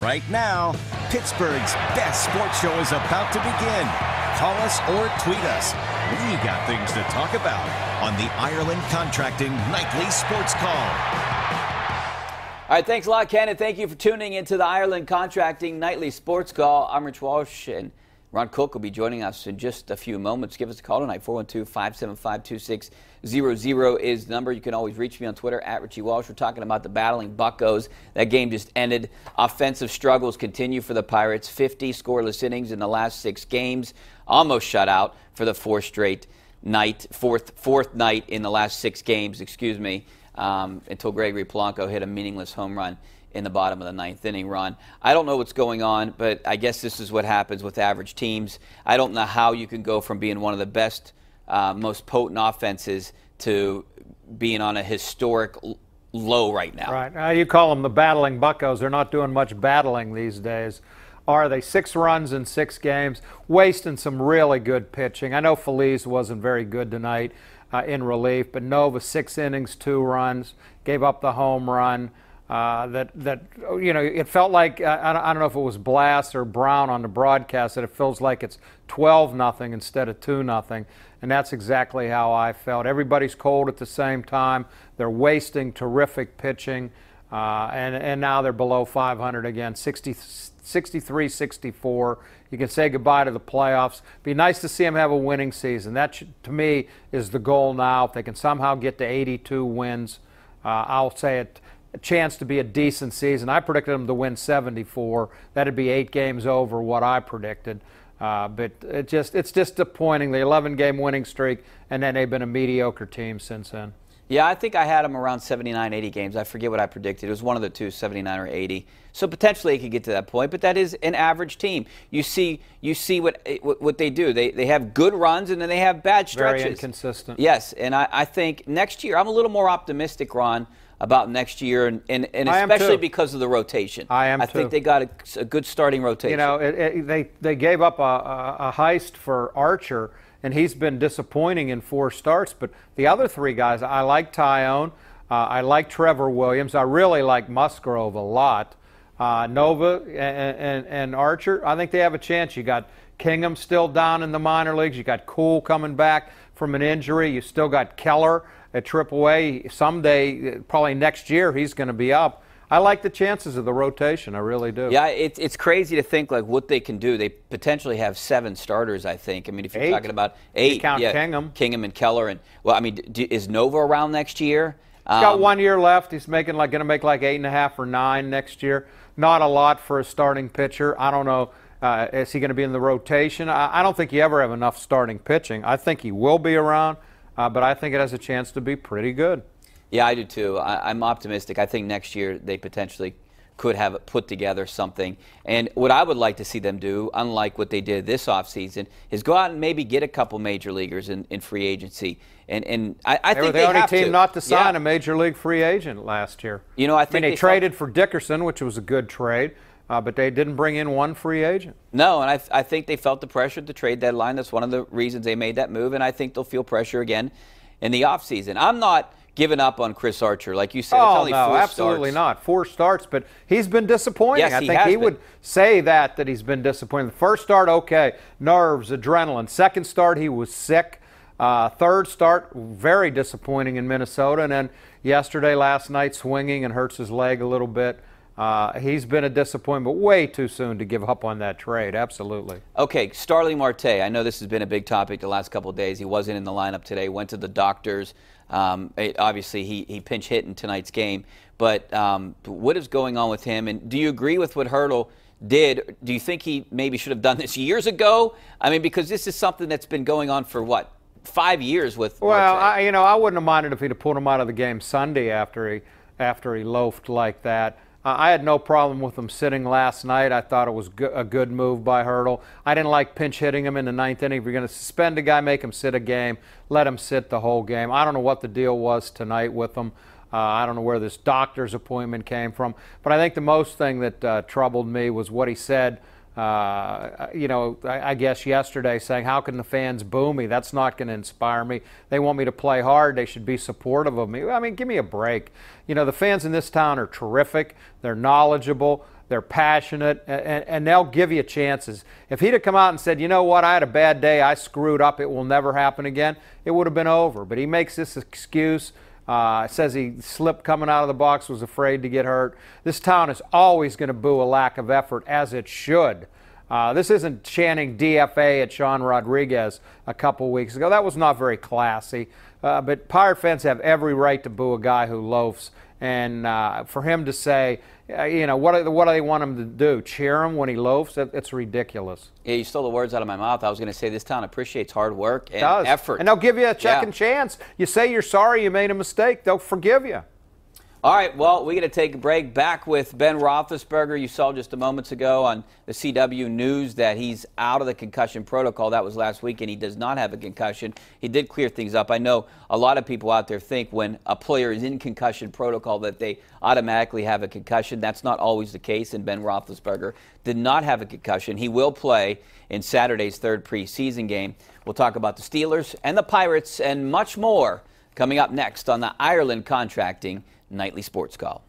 Right now, Pittsburgh's best sports show is about to begin. Call us or tweet us. We got things to talk about on the Ireland Contracting Nightly Sports Call. All right, thanks a lot, Ken, and thank you for tuning into the Ireland Contracting Nightly Sports Call. I'm Rich Walsh, and Ron Cook will be joining us in just a few moments. Give us a call tonight. 412-575-2600 is the number. You can always reach me on Twitter, @Richie Walsh. We're talking about the battling Buccos. That game just ended. Offensive struggles continue for the Pirates. 50 scoreless innings in the last 6 games. Almost shut out for the fourth night in the last 6 games, until Gregory Polanco hit a meaningless home run in the bottom of the 9th inning run. I don't know what's going on, but I guess this is what happens with average teams. I don't know how you can go from being one of the best, most potent offenses to being on a historic low right now. Right. You call them the battling Buccos. They're not doing much battling these days, are they? 6 runs in 6 games, wasting some really good pitching. I know Feliz wasn't very good tonight in relief, but Nova, 6 innings, 2 runs, gave up the home run. It felt like, I don't know if it was Blass or Brown on the broadcast, that it feels like it's 12-0 instead of 2-0, and that's exactly how I felt. Everybody's cold at the same time. They're wasting terrific pitching, and now they're below 500 again, 63-64. You can say goodbye to the playoffs. Be nice to see them have a winning season. That, to me, is the goal now. If they can somehow get to 82 wins, I'll say it. A chance to be a decent season. I predicted them to win 74. That'd be 8 games over what I predicted. But it's disappointing, the 11-game winning streak, and then they've been a mediocre team since then. Yeah, I think I had them around 79, 80 games. I forget what I predicted. It was one of the two, 79 or 80. So potentially it could get to that point, but that is an average team. You see what they do. They have good runs, and then they have bad stretches. Very inconsistent. Yes, and I think next year, I'm a little more optimistic, Ron, about next year, and especially because of the rotation. I think they got a good starting rotation. You know, they gave up a heist for Archer, and he's been disappointing in 4 starts. But the other 3 guys, I like Tyone, I like Trevor Williams, I really like Musgrove a lot. Nova and Archer, I think they have a chance. You got Kingham still down in the minor leagues. You got Cool coming back from an injury. You still got Keller at AAA. Someday, probably next year, he's going to be up. I like the chances of the rotation. I really do. Yeah, it's crazy to think like what they can do. They potentially have 7 starters, I think. I mean, if you're talking about 8, you count Kingham and Keller, and is Nova around next year? He's got 1 year left. He's going to make like 8.5 or 9 next year. Not a lot for a starting pitcher. I don't know. Is he going to be in the rotation? I don't think you ever have enough starting pitching. I think he will be around, but I think it has a chance to be pretty good. Yeah, I do too. I'm optimistic. I think next year they potentially could have put together something. And what I would like to see them do, unlike what they did this offseason, is go out and maybe get a couple major leaguers in free agency. And I think they were the only team not to sign a major league free agent last year. You know, I think they traded for Dickerson, which was a good trade, but they didn't bring in one free agent. No, and I think they felt the pressure at the trade deadline. That's one of the reasons they made that move, and I think they'll feel pressure again in the offseason. I'm not giving up on Chris Archer. Like you said, it's only 4 starts. Absolutely not. 4 starts, but he's been disappointing. Yes, I think he would say that he's been disappointing. The first start, okay, nerves, adrenaline. Second start, he was sick. Third start, very disappointing in Minnesota. And then last night, swinging and hurts his leg a little bit. He's been a disappointment, but way too soon to give up on that trade. Absolutely. Okay, Starling Marte. I know this has been a big topic the last couple of days. He wasn't in the lineup today. Went to the doctors. Obviously, he pinch hit in tonight's game. But what is going on with him? And do you agree with what Hurdle did? Do you think he maybe should have done this years ago? I mean, because this is something that's been going on for, 5 years with Marte? Well, I wouldn't have minded if he'd have pulled him out of the game Sunday after he loafed like that. I had no problem with him sitting last night. I thought it was a good move by Hurdle. I didn't like pinch hitting him in the 9th inning. If you're going to suspend a guy, make him sit a game, let him sit the whole game. I don't know what the deal was tonight with him. I don't know where this doctor's appointment came from. But I think the most thing that troubled me was what he said, I guess yesterday, saying, how can the fans boo me? That's not going to inspire me. They want me to play hard. They should be supportive of me. I mean, give me a break. The fans in this town are terrific. They're knowledgeable. They're passionate, and they'll give you chances. If he'd have come out and said, you know what, I had a bad day, I screwed up, it will never happen again, it would have been over. But he makes this excuse. Says he slipped coming out of the box, was afraid to get hurt. This town is always going to boo a lack of effort, as it should. This isn't chanting DFA at Sean Rodriguez a couple weeks ago. That was not very classy. But Pirate fans have every right to boo a guy who loafs. And for him to say, what do they want him to do? Cheer him when he loafs? It's ridiculous. Yeah, you stole the words out of my mouth. I was going to say this town appreciates hard work and effort. And they'll give you a second chance. You say you're sorry, you made a mistake, they'll forgive you. All right, well, we're going to take a break. Back with Ben Roethlisberger. You saw just a moments ago on the CW News that he's out of the concussion protocol. That was last week, and he does not have a concussion. He did clear things up. I know a lot of people out there think when a player is in concussion protocol that they automatically have a concussion. That's not always the case, and Ben Roethlisberger did not have a concussion. He will play in Saturday's third preseason game. We'll talk about the Steelers and the Pirates and much more coming up next on the Ireland Contracting Nightly Sports Call.